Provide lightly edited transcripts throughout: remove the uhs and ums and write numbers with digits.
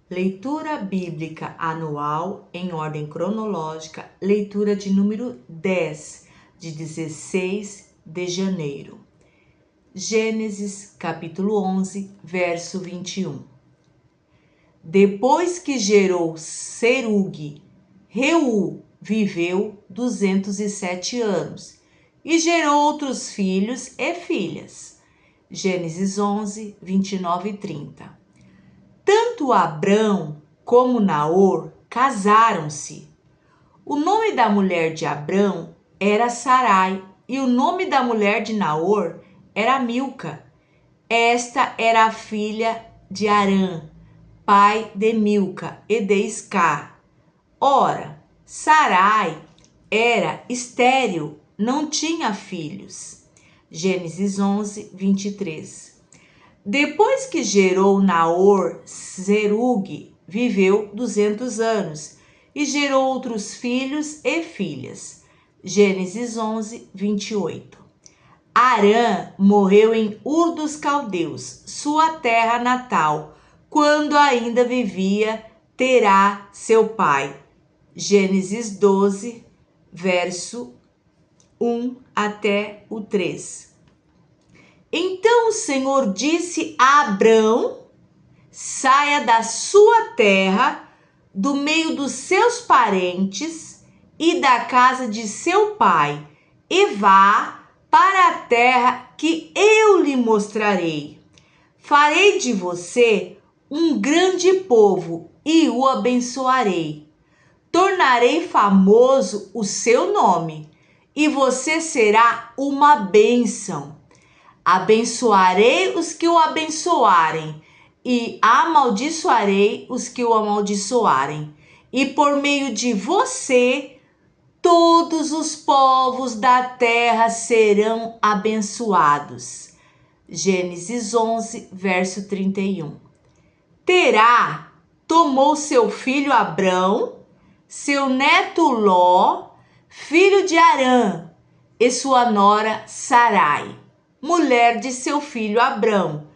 Leitura bíblica anual em ordem cronológica, leitura de número 10, de 16 de janeiro. Gênesis, capítulo 11, verso 21. Depois que gerou Serugue, Reu viveu 207 anos e gerou outros filhos e filhas. Gênesis 11, 29 e 30. Tanto Abrão como Naor casaram-se. O nome da mulher de Abrão era Sarai e o nome da mulher de Naor era Milca. Esta era a filha de Arã, pai de Milca e de Iscar. Ora, Sarai era estéril, não tinha filhos. Gênesis 11, 23. Depois que gerou Naor, Serugue viveu 200 anos e gerou outros filhos e filhas. Gênesis 11, 28. Arã morreu em Ur dos Caldeus, sua terra natal, quando ainda vivia Terá, seu pai. Gênesis 12, verso 1 até o 3. Então o Senhor disse a Abrão: saia da sua terra, do meio dos seus parentes e da casa de seu pai, e vá para a terra que eu lhe mostrarei. Farei de você um grande povo e o abençoarei. Tornarei famoso o seu nome, e você será uma bênção. Abençoarei os que o abençoarem e amaldiçoarei os que o amaldiçoarem. E por meio de você, todos os povos da terra serão abençoados. Gênesis 11, verso 31. Terá tomou seu filho Abrão, seu neto Ló, filho de Arã, e sua nora Sarai, mulher de seu filho Abrão,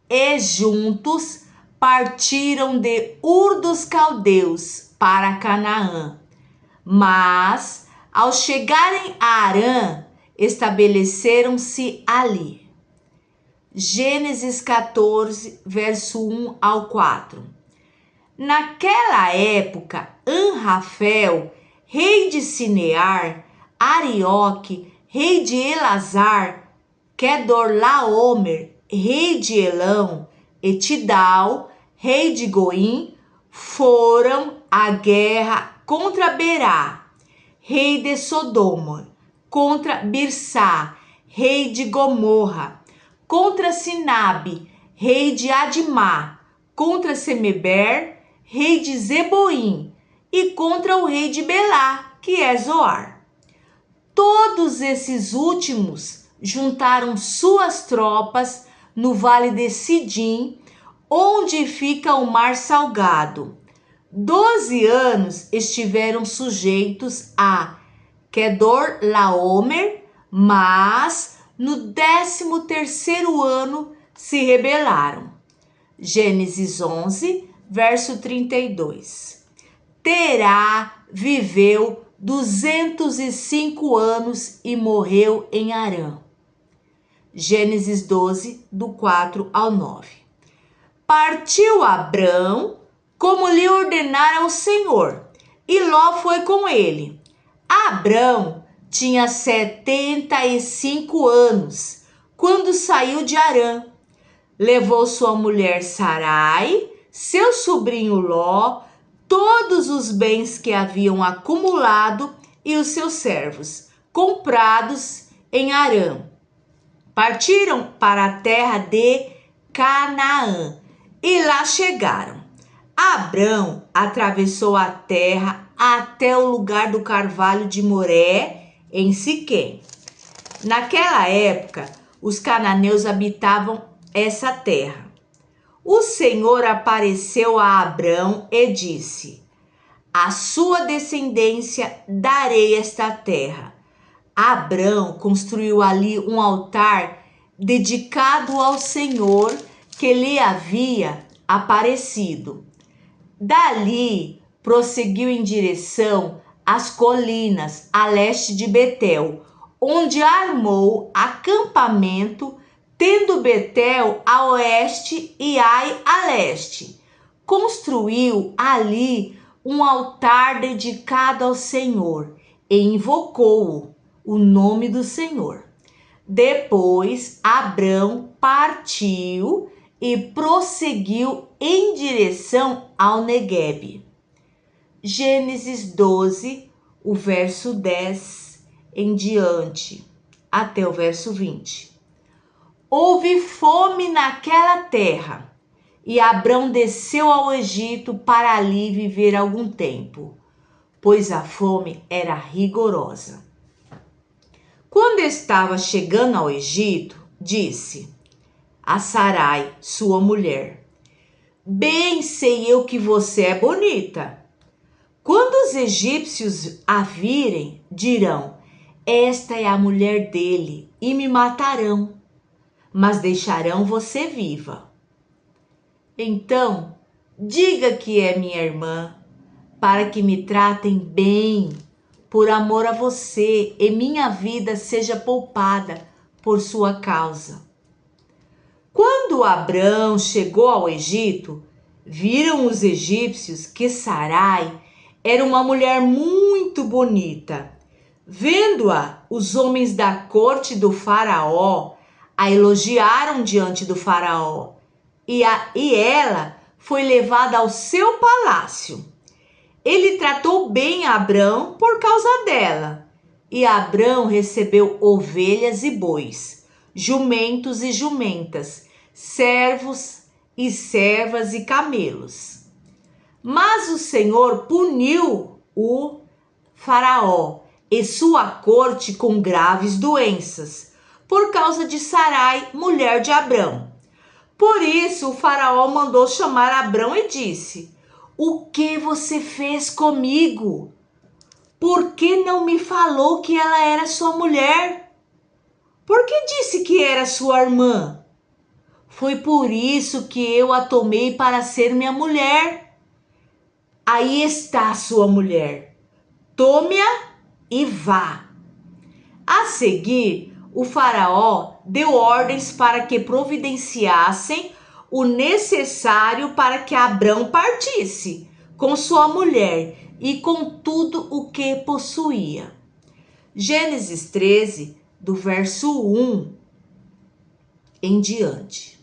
e juntos partiram de Ur dos Caldeus para Canaã. Mas, ao chegarem a Harã, estabeleceram-se ali. Gênesis 14, verso 1 ao 4. Naquela época, Anrafel, rei de Sinear, Arioque, rei de Elazar, Kedorlaomer, rei de Elão, e Tidal, rei de Goim, foram à guerra contra Berá, rei de Sodoma, contra Birsá, rei de Gomorra, contra Sinabe, rei de Adimá, contra Semeber, rei de Zeboim, e contra o rei de Belá, que é Zoar. Todos esses últimos juntaram suas tropas no vale de Sidim, onde fica o mar salgado. 12 anos estiveram sujeitos a Kedorlaomer, mas no 13º ano se rebelaram. Gênesis 11, verso 32. Terá viveu 205 anos e morreu em Harã. Gênesis 12, do 4 ao 9. Partiu Abrão, como lhe ordenara o Senhor, e Ló foi com ele. Abrão tinha 75 anos, quando saiu de Harã. Levou sua mulher Sarai, seu sobrinho Ló, todos os bens que haviam acumulado e os seus servos, comprados em Harã. Partiram para a terra de Canaã e lá chegaram. Abrão atravessou a terra até o lugar do carvalho de Moré, em Siquém. Naquela época, os cananeus habitavam essa terra. O Senhor apareceu a Abrão e disse: à sua descendência darei esta terra. Abrão construiu ali um altar dedicado ao Senhor que lhe havia aparecido. Dali, prosseguiu em direção às colinas a leste de Betel, onde armou acampamento, tendo Betel a oeste e Ai a leste. Construiu ali um altar dedicado ao Senhor e invocou o nome do Senhor. Depois, Abrão partiu e prosseguiu em direção ao Neguebe. Gênesis 12, o verso 10 em diante, até o verso 20. Houve fome naquela terra, e Abrão desceu ao Egito para ali viver algum tempo, pois a fome era rigorosa. Quando estava chegando ao Egito, disse a Sarai, sua mulher: bem sei eu que você é bonita. Quando os egípcios a virem, dirão: esta é a mulher dele, e me matarão, mas deixarão você viva. Então, diga que é minha irmã, para que me tratem bem, por amor a você, e minha vida seja poupada por sua causa. Quando Abrão chegou ao Egito, viram os egípcios que Sarai era uma mulher muito bonita. Vendo-a, os homens da corte do faraó a elogiaram diante do faraó, e ela foi levada ao seu palácio. Ele tratou bem Abrão por causa dela, e Abrão recebeu ovelhas e bois, jumentos e jumentas, servos e servas e camelos. Mas o Senhor puniu o faraó e sua corte com graves doenças, por causa de Sarai, mulher de Abrão. Por isso o faraó mandou chamar Abrão e disse: o que você fez comigo? Por que não me falou que ela era sua mulher? Por que disse que era sua irmã? Foi por isso que eu a tomei para ser minha mulher. Aí está sua mulher. Tome-a e vá. A seguir, o faraó deu ordens para que providenciassem o necessário para que Abrão partisse com sua mulher e com tudo o que possuía. Gênesis 13, do verso 1 em diante.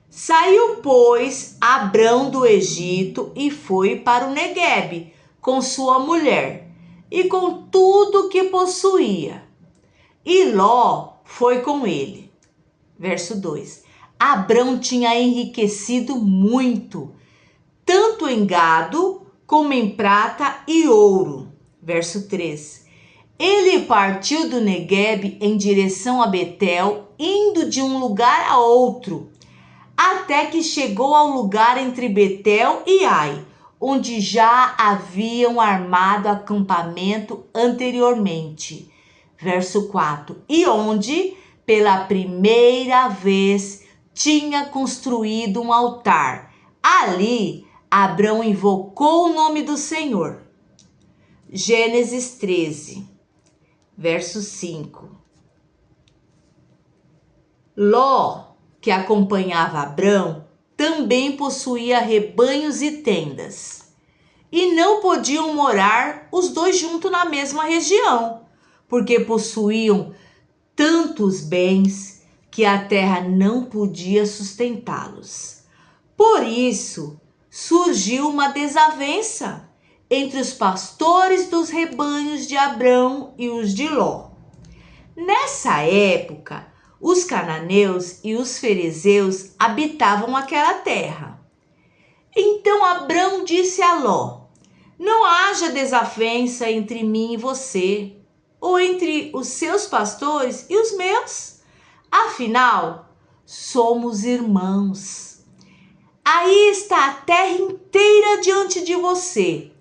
Saiu, pois, Abrão do Egito e foi para o Neguebe com sua mulher e com tudo o que possuía. E Ló foi com ele. Verso 2. Abrão tinha enriquecido muito, tanto em gado como em prata e ouro. Verso 3. Ele partiu do Neguebe em direção a Betel, indo de um lugar a outro, até que chegou ao lugar entre Betel e Ai, onde já haviam armado acampamento anteriormente. Verso 4. E onde, pela primeira vez, tinha construído um altar. Ali, Abrão invocou o nome do Senhor. Gênesis 13, verso 5. Ló, que acompanhava Abrão, também possuía rebanhos e tendas. E não podiam morar os dois juntos na mesma região, porque possuíam tantos bens que a terra não podia sustentá-los. Por isso, surgiu uma desavença entre os pastores dos rebanhos de Abrão e os de Ló. Nessa época, os cananeus e os ferezeus habitavam aquela terra. Então Abrão disse a Ló: não haja desavença entre mim e você, ou entre os seus pastores e os meus. Afinal, somos irmãos. Aí está a terra inteira diante de você.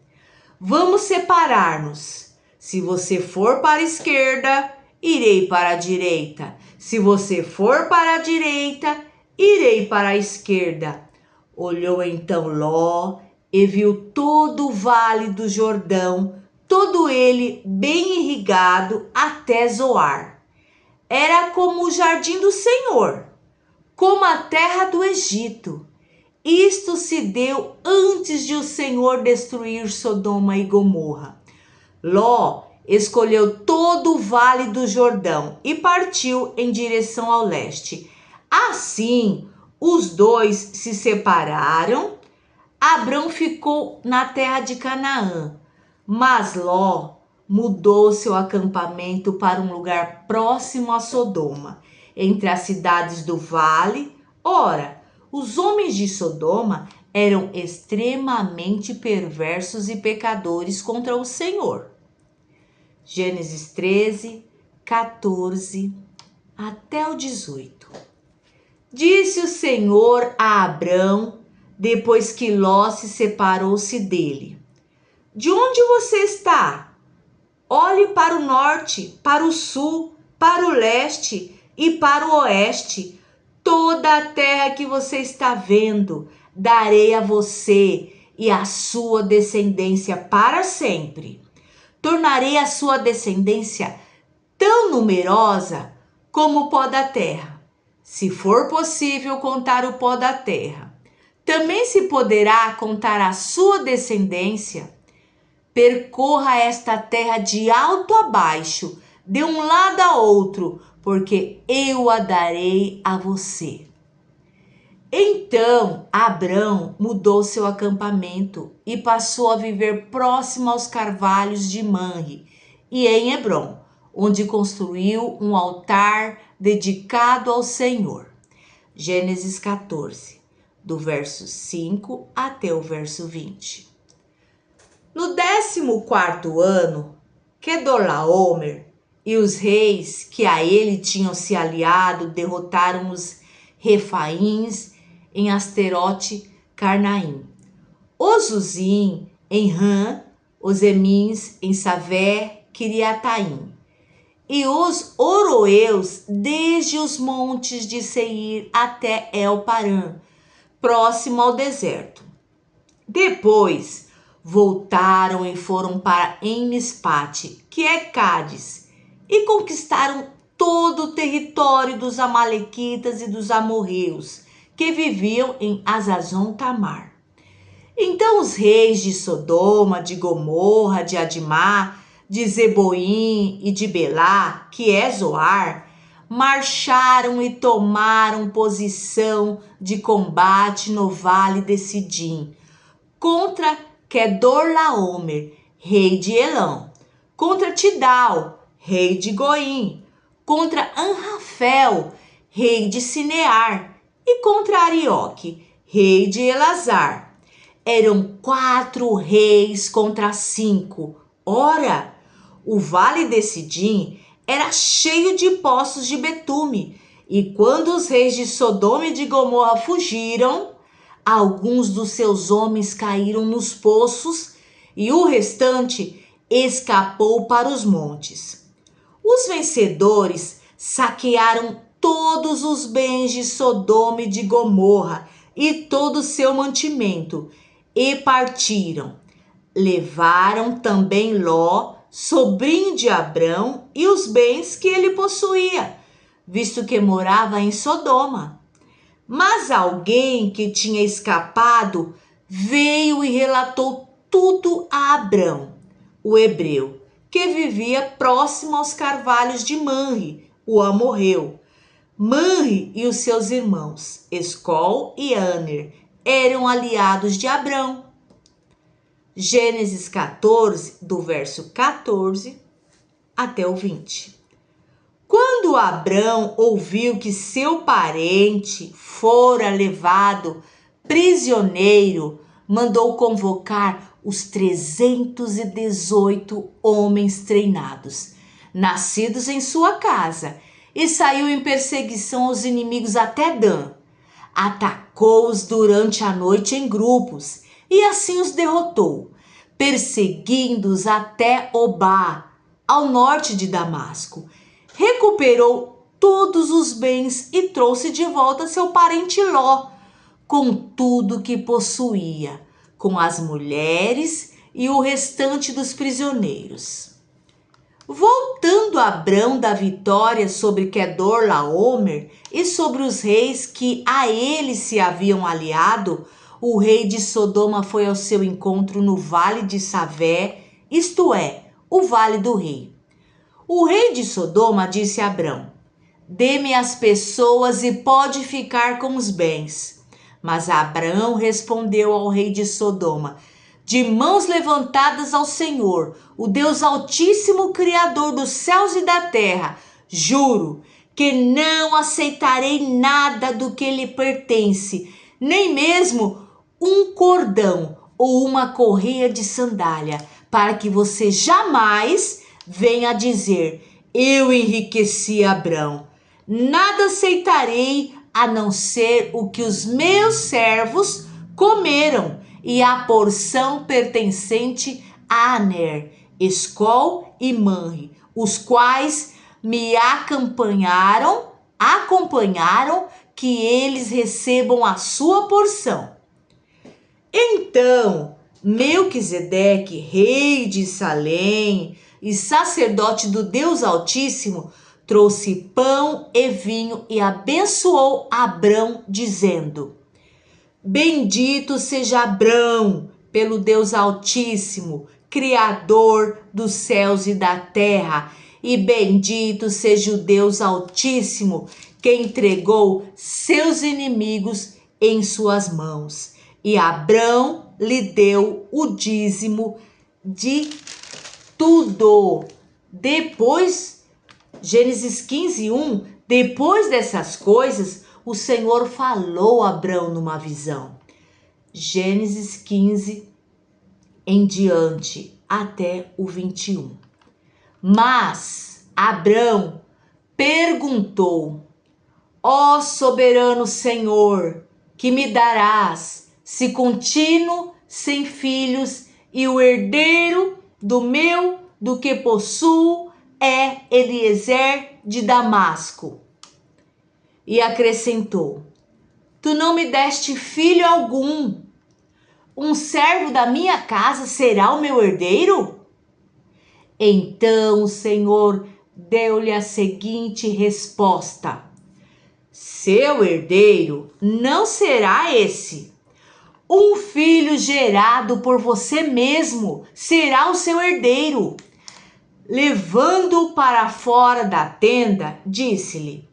Vamos separar-nos. Se você for para a esquerda, irei para a direita. Se você for para a direita, irei para a esquerda. Olhou então Ló e viu todo o vale do Jordão, todo ele bem irrigado até Zoar. Era como o jardim do Senhor, como a terra do Egito. Isto se deu antes de o Senhor destruir Sodoma e Gomorra. Ló escolheu todo o vale do Jordão e partiu em direção ao leste. Assim, os dois se separaram. Abrão ficou na terra de Canaã, mas Ló mudou seu acampamento para um lugar próximo a Sodoma, entre as cidades do vale. Ora, os homens de Sodoma eram extremamente perversos e pecadores contra o Senhor. Gênesis 13, 14 até o 18. Disse o Senhor a Abrão, depois que Ló se separou-se dele: de onde você está? Olhe para o norte, para o sul, para o leste e para o oeste. Toda a terra que você está vendo, darei a você e à sua descendência para sempre. Tornarei a sua descendência tão numerosa como o pó da terra, se for possível contar o pó da terra. Também se poderá contar a sua descendência. Percorra esta terra de alto a baixo, de um lado a outro, porque eu a darei a você. Então Abrão mudou seu acampamento e passou a viver próximo aos carvalhos de Manre e em Hebrom, onde construiu um altar dedicado ao Senhor. Gênesis 14, do verso 5 até o verso 20. No 14º ano, Quedorlaomer e os reis que a ele tinham se aliado derrotaram os Refaíns em Asterote Carnaim, os Uzim em Ram, os Emins em Savé Kiriataim, e os Oroeus desde os montes de Seir até El-Parã, próximo ao deserto. Depois voltaram e foram para Emispate, que é Cádiz, e conquistaram todo o território dos amalequitas e dos amorreus, que viviam em Azazon-Tamar. Então os reis de Sodoma, de Gomorra, de Adimá, de Zeboim e de Belá, que é Zoar, marcharam e tomaram posição de combate no vale de Sidim, contra Quedorlaomer, rei de Elão, contra Tidal, rei de Goim, contra Anrafel, rei de Sinear, e contra Arioque, rei de Elazar. Eram 4 reis contra 5. Ora, o vale de Sidim era cheio de poços de betume, e quando os reis de Sodoma e de Gomorra fugiram, alguns dos seus homens caíram nos poços e o restante escapou para os montes. Os vencedores saquearam todos os bens de Sodoma e de Gomorra e todo o seu mantimento e partiram. Levaram também Ló, sobrinho de Abrão, e os bens que ele possuía, visto que morava em Sodoma. Mas alguém que tinha escapado veio e relatou tudo a Abrão, o hebreu, que vivia próximo aos carvalhos de Manre, o amorreu. Manre e os seus irmãos, Escol e Aner, eram aliados de Abrão. Gênesis 14, do verso 14 até o 20. Quando Abrão ouviu que seu parente fora levado prisioneiro, mandou convocar os 318 homens treinados, nascidos em sua casa, e saiu em perseguição aos inimigos até Dan. Atacou-os durante a noite em grupos e assim os derrotou, perseguindo-os até Obá, ao norte de Damasco. Recuperou todos os bens e trouxe de volta seu parente Ló, com tudo que possuía, com as mulheres e o restante dos prisioneiros. Voltando Abrão da vitória sobre Quedorlaomer e sobre os reis que a ele se haviam aliado, o rei de Sodoma foi ao seu encontro no vale de Savé, isto é, o vale do rei. O rei de Sodoma disse a Abrão: dê-me as pessoas e pode ficar com os bens. Mas Abrão respondeu ao rei de Sodoma: de mãos levantadas ao Senhor, o Deus Altíssimo, Criador dos céus e da terra, juro que não aceitarei nada do que lhe pertence, nem mesmo um cordão ou uma correia de sandália, para que você jamais venha dizer: eu enriqueci Abrão. Nada aceitarei a não ser o que os meus servos comeram e a porção pertencente a Aner, Escol e Manre, os quais me acompanharam, que eles recebam a sua porção. Então, Melquisedeque, rei de Salém e sacerdote do Deus Altíssimo, trouxe pão e vinho e abençoou Abrão, dizendo: bendito seja Abrão pelo Deus Altíssimo, Criador dos céus e da terra, e bendito seja o Deus Altíssimo, que entregou seus inimigos em suas mãos. E Abrão lhe deu o dízimo de tudo. Depois, Gênesis 15:1, depois dessas coisas, o Senhor falou a Abrão numa visão. Gênesis 15 em diante, até o 21. Mas Abrão perguntou: ó soberano Senhor, que me darás, se continuo sem filhos, e o herdeiro do que possuo é Eliezer de Damasco? E acrescentou: tu não me deste filho algum. Um servo da minha casa será o meu herdeiro? Então o Senhor deu-lhe a seguinte resposta: seu herdeiro não será esse. Um filho gerado por você mesmo será o seu herdeiro. Levando-o para fora da tenda, disse-lhe: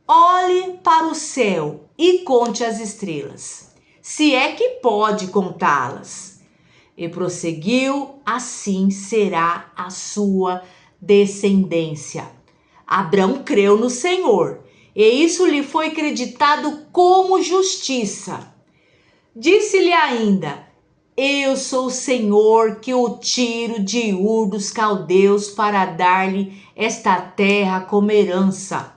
olhe para o céu e conte as estrelas, se é que pode contá-las. E prosseguiu: assim será a sua descendência. Abrão creu no Senhor, e isso lhe foi creditado como justiça. Disse-lhe ainda: eu sou o Senhor que o tiro de Ur dos caldeus para dar-lhe esta terra como herança.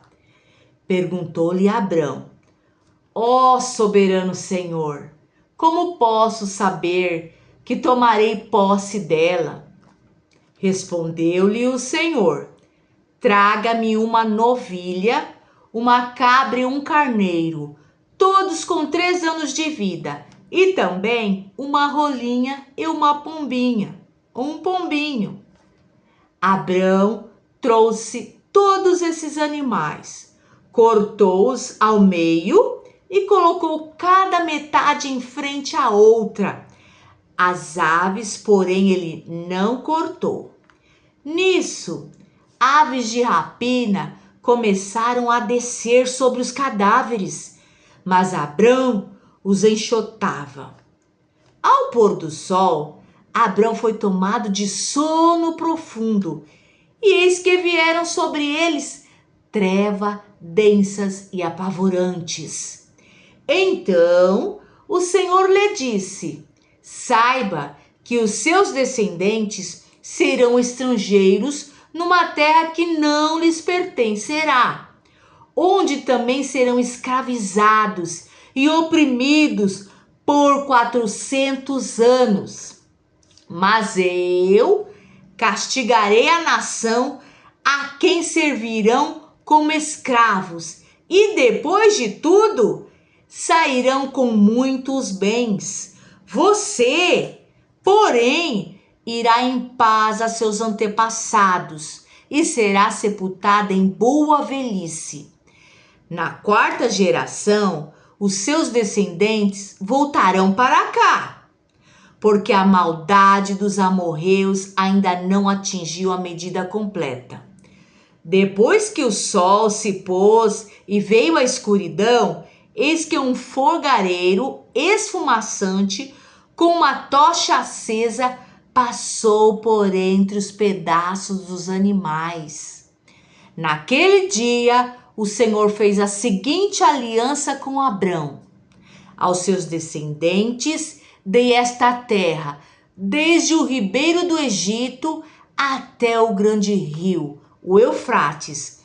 Perguntou-lhe Abrão: ó soberano Senhor, como posso saber que tomarei posse dela? Respondeu-lhe o Senhor: traga-me uma novilha, uma cabra e um carneiro, todos com 3 anos de vida, e também uma rolinha e uma pombinha, um pombinho. Abrão trouxe todos esses animais, cortou-os ao meio e colocou cada metade em frente à outra. As aves, porém, ele não cortou. Nisso, aves de rapina começaram a descer sobre os cadáveres, mas Abrão os enxotava. Ao pôr do sol, Abrão foi tomado de sono profundo, e eis que vieram sobre eles trevas densas e apavorantes. Então o Senhor lhe disse: saiba que os seus descendentes serão estrangeiros numa terra que não lhes pertencerá, onde também serão escravizados e oprimidos por 400 anos. Mas eu castigarei a nação a quem servirão como escravos, e depois de tudo sairão com muitos bens. Você, porém, irá em paz a seus antepassados e será sepultada em boa velhice. Na quarta geração, os seus descendentes voltarão para cá, porque a maldade dos amorreus ainda não atingiu a medida completa. Depois que o sol se pôs e veio a escuridão, eis que um fogareiro esfumaçante com uma tocha acesa passou por entre os pedaços dos animais. Naquele dia, o Senhor fez a seguinte aliança com Abrão: aos seus descendentes dei esta terra, desde o ribeiro do Egito até o grande rio, o Eufrates,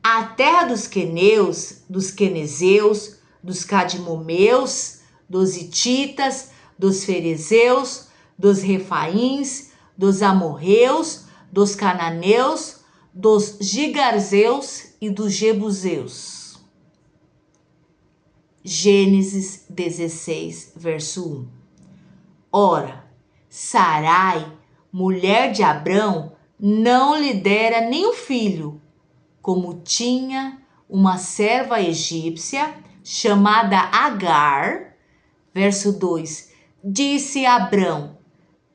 a terra dos queneus, dos quenezeus, dos cadmomeus, dos hititas, dos ferezeus, dos refaíns, dos amorreus, dos cananeus, dos gigarzeus e dos jebuseus. Gênesis 16, verso 1. Ora, Sarai, mulher de Abrão, não lhe dera nenhum filho, como tinha uma serva egípcia chamada Agar. Verso 2. Disse Abrão: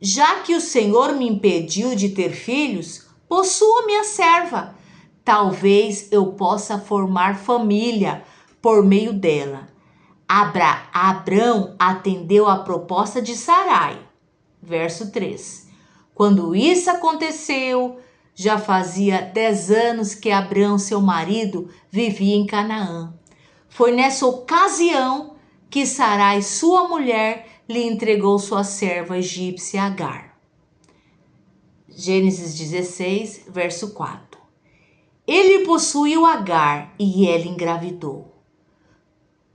já que o Senhor me impediu de ter filhos, possua minha serva. Talvez eu possa formar família por meio dela. Abrão atendeu à proposta de Sarai. Verso 3. Quando isso aconteceu, já fazia 10 anos que Abrão, seu marido, vivia em Canaã. Foi nessa ocasião que Sarai, sua mulher, lhe entregou sua serva egípcia Agar. Gênesis 16, verso 4. Ele possuiu Agar e ela engravidou.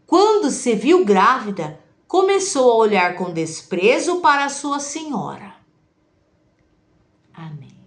Quando se viu grávida, começou a olhar com desprezo para sua senhora. Amém.